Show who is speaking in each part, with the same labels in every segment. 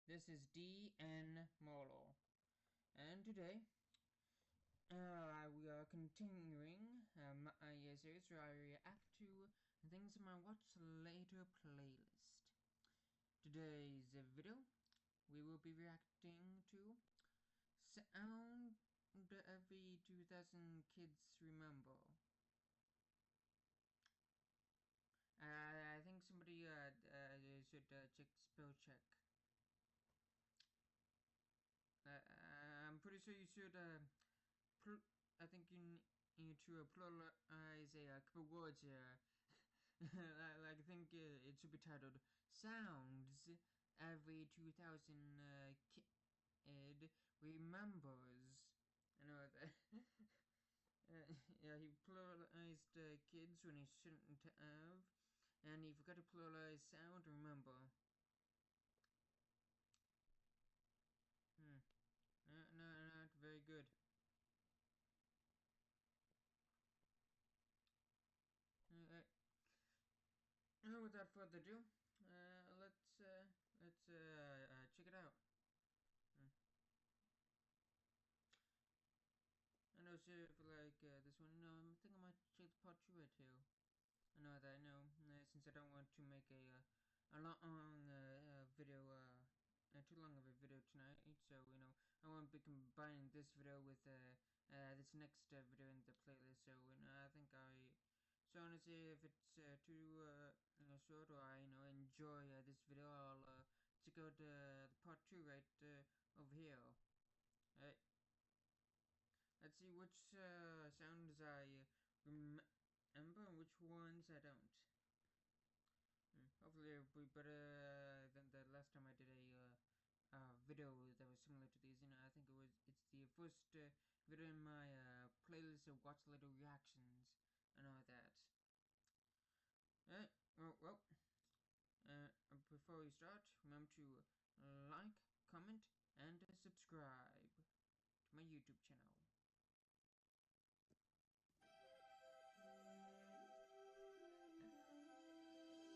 Speaker 1: This is DN Molo, and today we are continuing my series where I react to things in my Watch Later playlist. Today's video, we will be reacting to Sound Every 2000 Kids Remember. I think somebody should check spell check. I'm pretty sure you should I think you need to pluralize a couple words here. like I think it should be titled "Sounds Every 2000 Kid Remembers." I know that. Yeah, he pluralized kids when he shouldn't have, and he forgot to pluralize sound. Remember. Not very good. Uh, Without further ado, let's check it out. Mm. And also for this one, I think I might check the part 2 right here. I know that I know since I don't want to make a long video, too long of a video tonight. So I won't be combining this video with this next video in the playlist. So I think so honestly, if it's too short, or I enjoy this video, I'll check out the part 2 right over here. Right. Let's see which sounds I remember and which ones I don't. Hopefully it'll be better than the last time I did a video that was similar to these. I think it's the first video in my playlist of Watch Later reactions and all that. Well, before we start, remember to like, comment, and subscribe to my YouTube channel.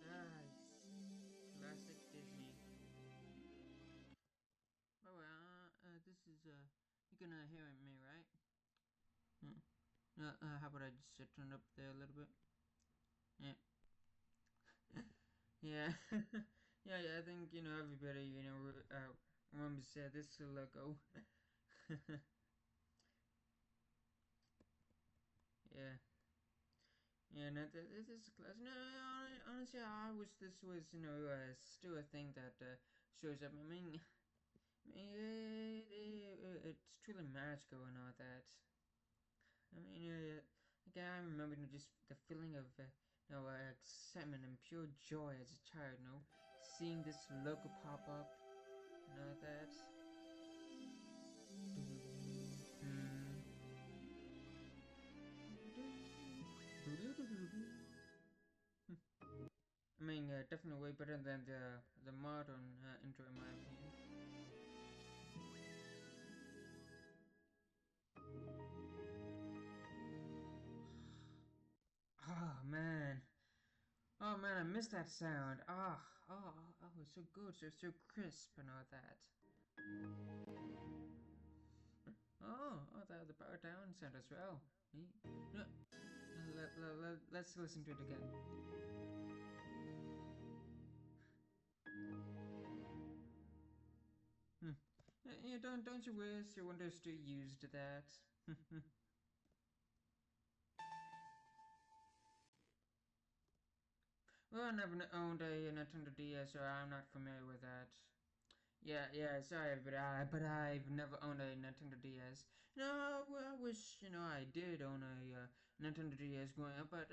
Speaker 1: Nice. Classic Disney. Oh well, this is, you can hear me, right? How about I just turn it up there a little bit? Yeah. Yeah. Yeah, I think, everybody, remembers this logo. Yeah. Yeah, no, this is class. No, honestly, I wish this was, still a thing that shows up. I mean, it's truly magical and all that. I mean, I remember just the feeling of, excitement and pure joy as a child, seeing this logo pop up and all that. I mean, definitely way better than the modern intro in my opinion. Oh man. Oh man, I missed that sound. It's so good, so crisp and all that. The power down sound as well. No, let's listen to it again. Hmm. Yeah, don't you wish your Windows still used that? Well, I never owned a Nintendo DS, so I'm not familiar with that. Yeah, sorry, but I've never owned a Nintendo DS. No, well, I wish, I did own a Nintendo DS growing up, but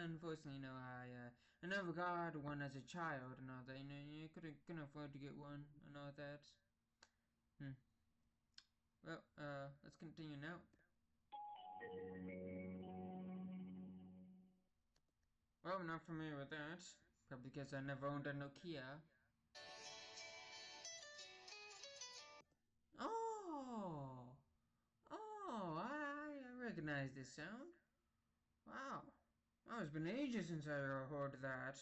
Speaker 1: unfortunately, I never got one as a child and all that. You couldn't afford to get one and all that. Hmm. Well, let's continue now. Well, I'm not familiar with that. Probably because I never owned a Nokia. Oh! I recognize this sound. Wow. Oh, it's been ages since I heard that.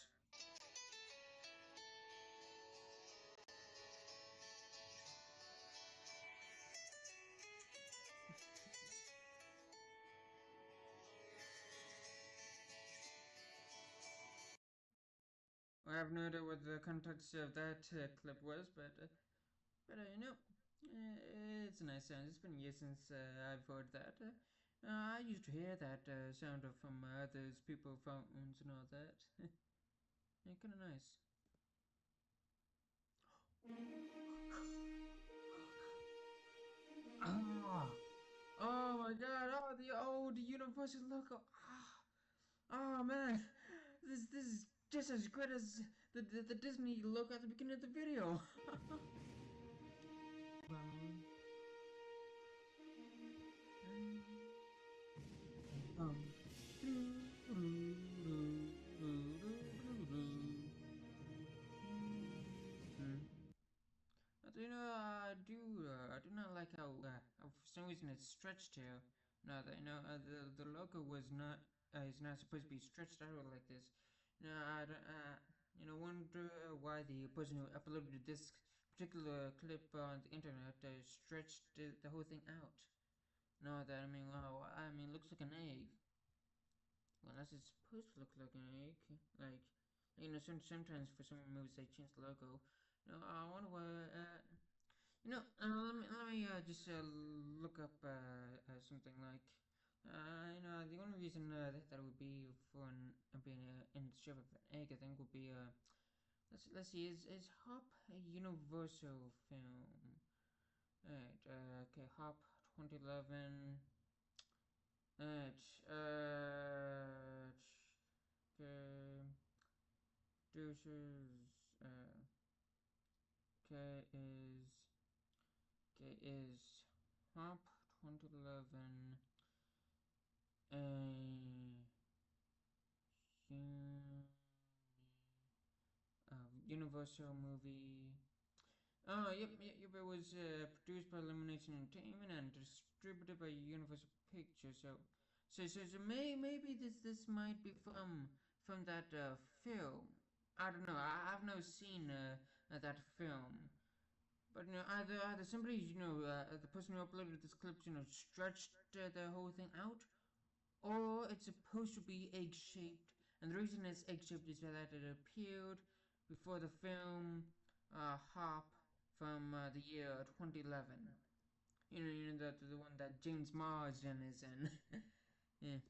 Speaker 1: have no idea what the context of that clip was, but it's a nice sound. It's been years since I've heard that. I used to hear that sound from others, people, phones, and all that. Yeah, kind of nice. Ah, oh my God! The Universal logo. Oh man, this is just as good as the Disney logo at the beginning of the video. But I do not like how for some reason it's stretched here. No, the logo was not is not supposed to be stretched out like this. No, I don't, wonder why the person who uploaded this particular clip on the internet stretched the whole thing out. No, that I mean, wow, I mean, looks like an egg. Well, unless it's supposed to look like an egg, like sometimes for some movies they change the logo. I wonder why. Let me just look up something like. The only reason that would be for being in the shape of an egg, I think, would be let's see, is Hop a Universal film? Right. Okay. Hop 2011. Right. Okay. Deuces. Okay. Is Hop 2011 a Universal movie? Oh, yep. It was produced by Illumination Entertainment and distributed by Universal Pictures. So maybe this might be from that film. I don't know. I've never seen that film. But either somebody the person who uploaded this clip stretched the whole thing out, or it's supposed to be egg shaped, and the reason it's egg shaped is that it appeared before the film Hop from the year 2011. The one that James Marsden is in. Yeah.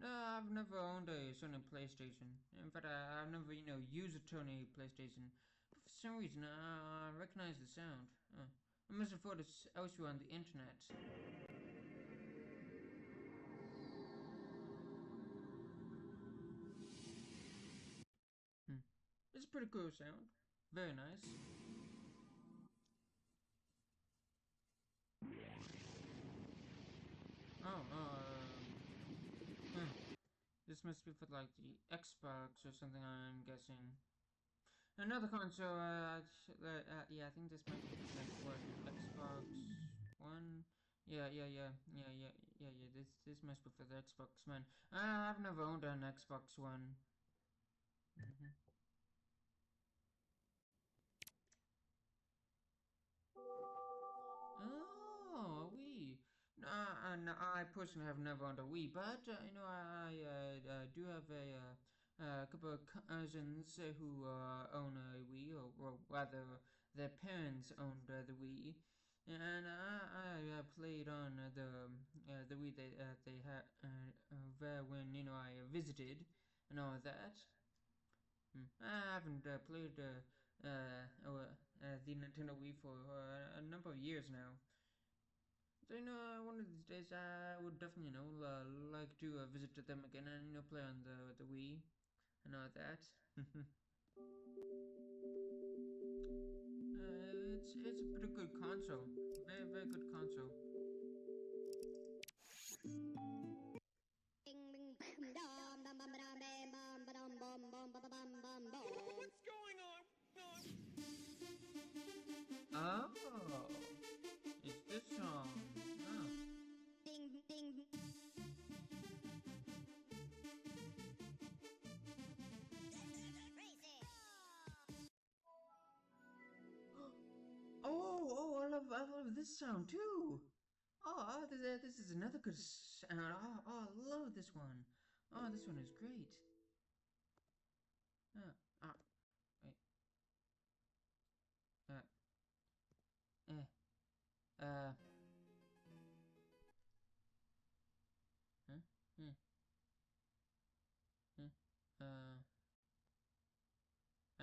Speaker 1: No, I've never owned a Sony PlayStation. In fact, I've never, used a Sony PlayStation. But for some reason, I recognize the sound. I must have thought it's elsewhere on the internet. It's a pretty cool sound. Very nice. Oh, this must be for like the Xbox or something, I'm guessing. Another console, yeah, I think this might be like what, Xbox One? Yeah. This must be for the Xbox One. I've never owned an Xbox One. Oh, a Wii. No, I personally have never owned a Wii, but I do have a couple of cousins who own a Wii, or rather, their parents owned the Wii, and I played on the Wii they had there when I visited and all that. I haven't played the Nintendo Wii for a number of years now. So one of these days I would definitely like to visit them again and play on the Wii and all that. It's a pretty good console, very good console.
Speaker 2: What's going on?
Speaker 1: Oh, it's this song. Oh. this sound too. Oh, this is another good sound. I love this one. Oh, this one is great. Uh, ah, wait. Eh. Uh. Huh? Hmm. Hmm. Uh. I,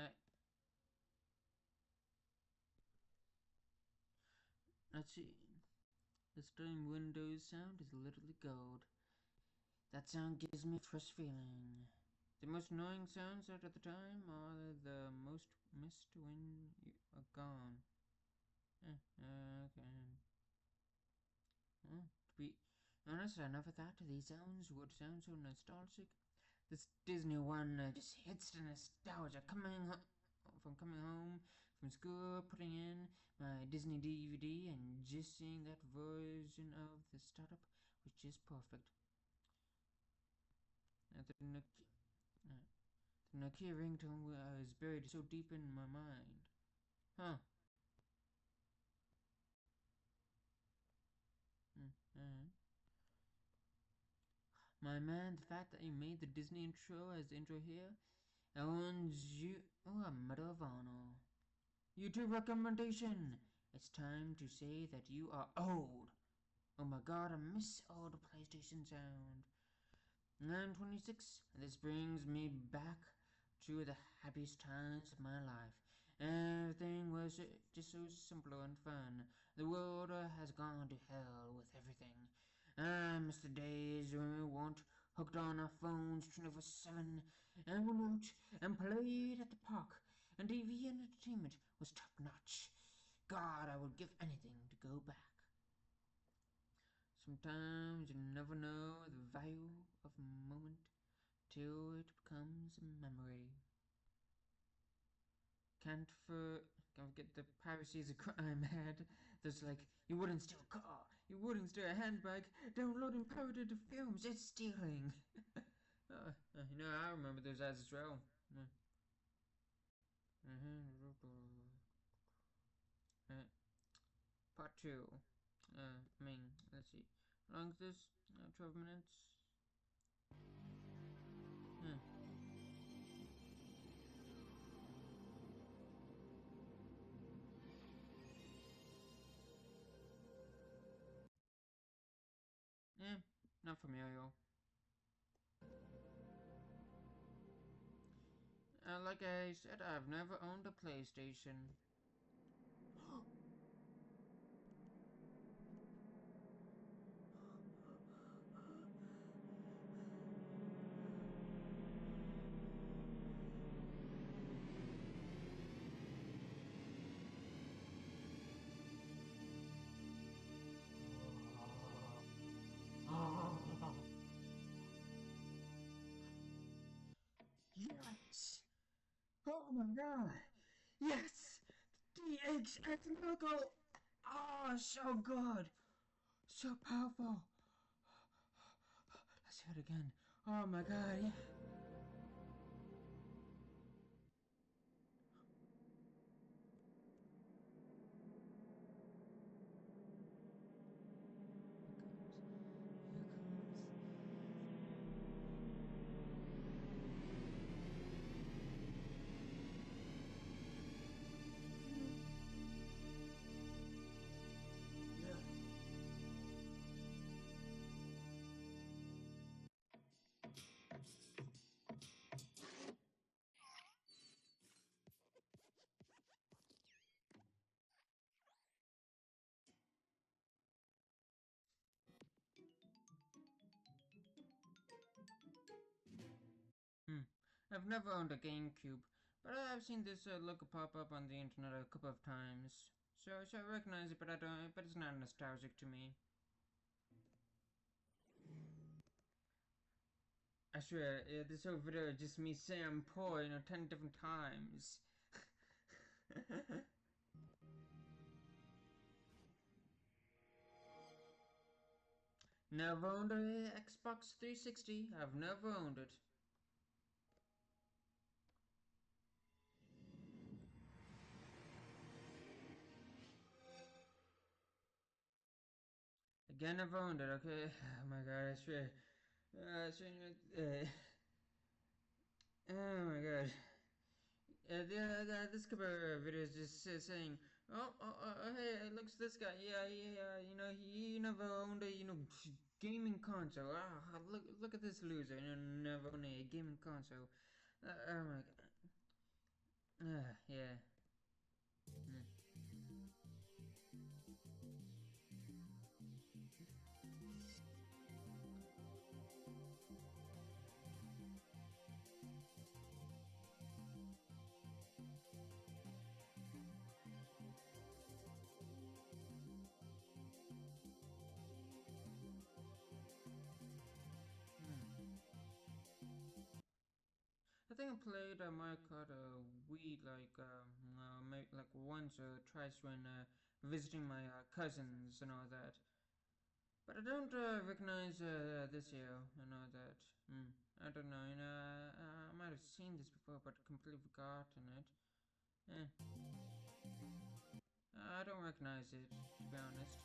Speaker 1: let's see. The stirring windows sound is literally gold. That sound gives me a fresh feeling. The most annoying sounds at the time are the most missed when you are gone. Okay. To be honest, I never thought these sounds would sound so nostalgic. This Disney one just hits the nostalgia. Coming home from school, putting in my Disney DVD, and just seeing that version of the startup was just perfect. The Nokia ringtone is buried so deep in my mind. Huh. Mm-hmm. My man, the fact that you made the Disney intro as the intro here earns you a Medal of Honor. YouTube recommendation. It's time to say that you are old. Oh my god, I miss all the PlayStation sound. 926. This brings me back to the happiest times of my life. Everything was just so simple and fun. The world has gone to hell with everything. I miss the days when we weren't hooked on our phones 24/7 and went out and played at the park, and TV entertainment was top notch. God, I would give anything to go back. Sometimes you never know the value of a moment till it becomes a memory. Can't forget the piracy is a crime ad. There's like, you wouldn't steal a car, you wouldn't steal a handbag, downloading pirated films, it's stealing. I remember those ads as well. Part 2. Let's see. How long is this? 12 minutes. Hmm. Not familiar. Like I said, I've never owned a PlayStation. Yes! Oh my god! Yes! DHX Miracle! Oh, so good! So powerful! Let's hear it again. Oh my god, yeah. Hmm. I've never owned a GameCube, but I've seen this logo pop up on the internet a couple of times. So I recognize it, but I don't. But it's not nostalgic to me. I swear, this whole video is just me saying I'm poor, 10 different times. Never owned a Xbox 360. I've never owned it. Again, I found it, okay? Oh my god, I swear. Oh my god. This cover video is just saying, hey, looks this guy. Yeah, you know, he never owned a, gaming console. Look at this loser. You know, never owned a gaming console. Oh my god. Yeah. Mm. Mm. I think I played Mario Kart Wii maybe like once or twice when visiting my cousins and all that. But I don't recognize this year and all that. I don't know. You know, I might have seen this before, but completely forgotten it. Eh, I don't recognize it, to be honest.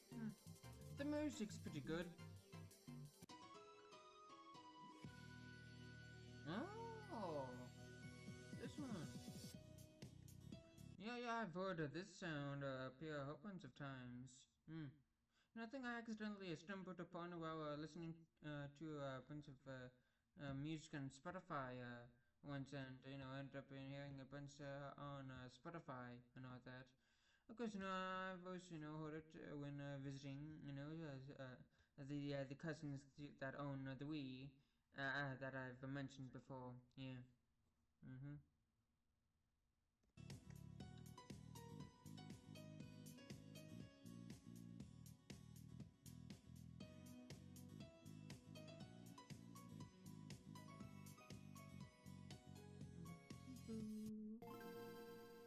Speaker 1: Hmm. The music's pretty good. Oh, this one. Yeah, I've heard of this sound appear a whole bunch of times. And I think I accidentally stumbled upon it while listening to a bunch of music on Spotify once, and ended up hearing a bunch on Spotify and all that. Of course, I've also heard it when visiting, the cousins that own the Wii that I've mentioned before. Yeah. Mhm.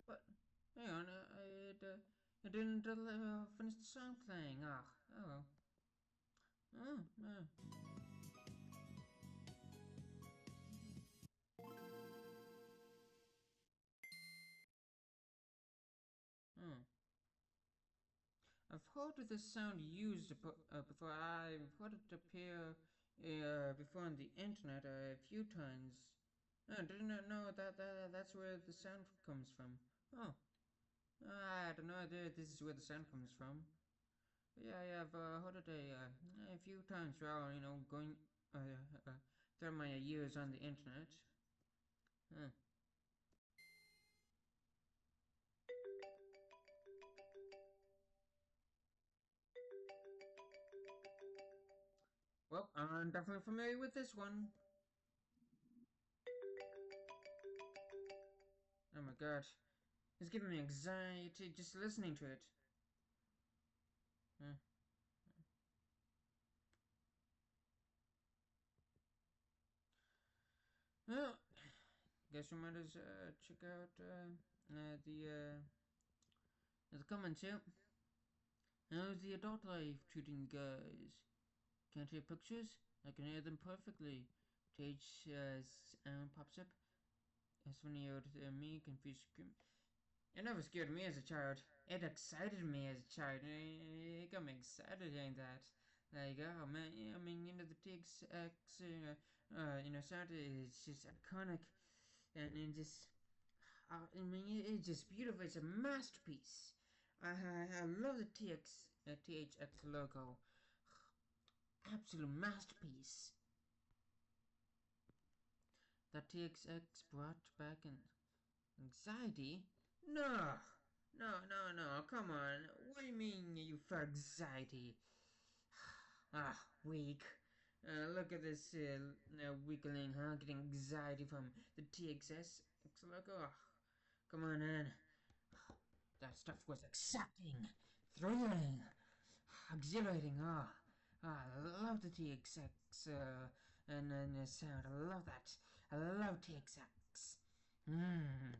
Speaker 1: But hang on, I didn't finish the song playing. Ah, oh well. Oh, yeah. Oh. I've heard of this sound used before. I've heard it appear before on the internet a few times. I did not know that's where the sound comes from. Oh, I had no idea this is where the sound comes from. But yeah, I've heard it a few times while going through my years on the internet. Huh. Well, I'm definitely familiar with this one. Oh my god, it's giving me anxiety just listening to it. Huh. Well, guess we might as check out the comments here. How's the adult life treating you guys? Can't hear pictures? I can hear them perfectly. Tage pops up. As funny old me confused scream. It never scared me as a child. It excited me as a child. It got me excited hearing that. Like, oh man, I mean, the TXX, sound is just iconic, and just, I mean, it's just beautiful. It's a masterpiece. I love the THX logo. Absolute masterpiece. That TXX brought back an anxiety? No, no, come on. What do you mean you felt anxiety? Ah, weak. Look at this weakling, huh? Getting anxiety from the TXS logo. Oh, come on, man. That stuff was exciting, thrilling, exhilarating. I love the TXX and the sound. I love that. I love TXX. Hmm.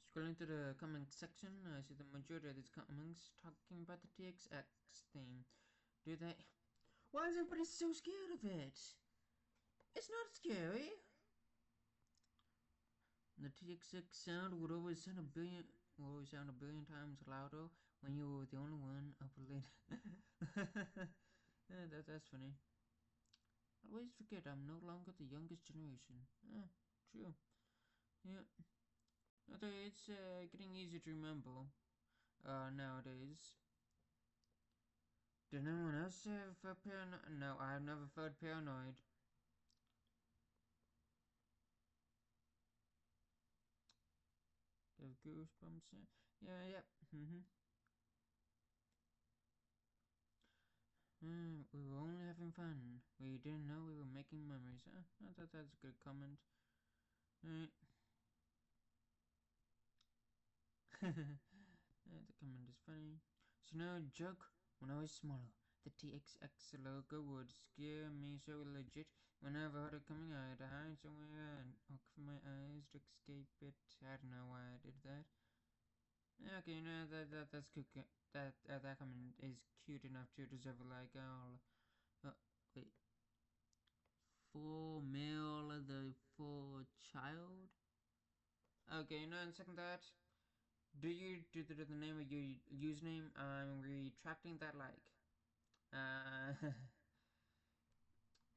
Speaker 1: Scrolling to the comment section, I see the majority of these comments talking about the TXX theme. Do they? Why is everybody so scared of it? It's not scary. The TXX sound would always sound a billion times louder when you were the only one up late. Yeah, that's funny. I always forget I'm no longer the youngest generation. Yeah, true. Yeah. Although it's getting easier to remember nowadays. Did anyone else ever felt paranoid? No, I've never felt paranoid. Get goosebumps. Yeah. We were only having fun. We didn't know we were making memories. I thought that's a good comment. Right. The comment is funny. So now a joke. When I was smaller, the TXX logo would scare me so legit. Whenever I heard it coming, I'd hide somewhere and cover my eyes to escape it. I don't know why I did that. Okay, no, that's cute. That comment is cute enough to deserve a like. Wait, for male, the for child. Okay, no, and second that. Do you do the name of your username? I'm retracting that like. Uh,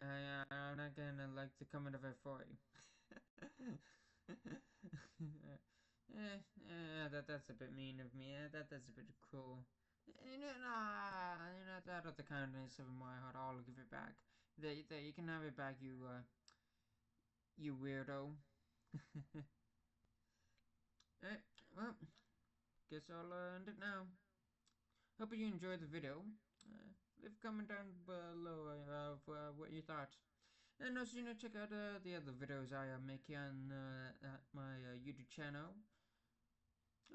Speaker 1: I'm not gonna like the comment of it for you. That's a bit mean of me. That's a bit cruel. That of the kindness of my heart, I'll give it back. There, you can have it back, you weirdo. Eh, well, guess I'll end it now. Hope you enjoyed the video. Leave a comment down below of what you thought. And also, check out the other videos I make on at my YouTube channel.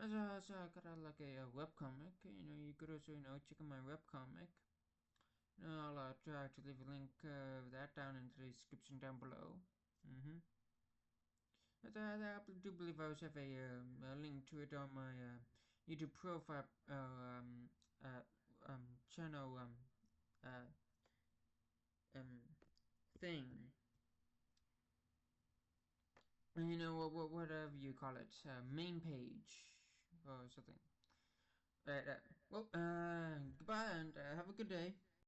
Speaker 1: Also, I got like a webcomic. You could also, check out my webcomic. I'll try to leave a link of that down in the description down below. But I do believe I also have a link to it on my YouTube profile channel uh, um, thing. Whatever you call it, main page or something. Right. Well, goodbye and have a good day.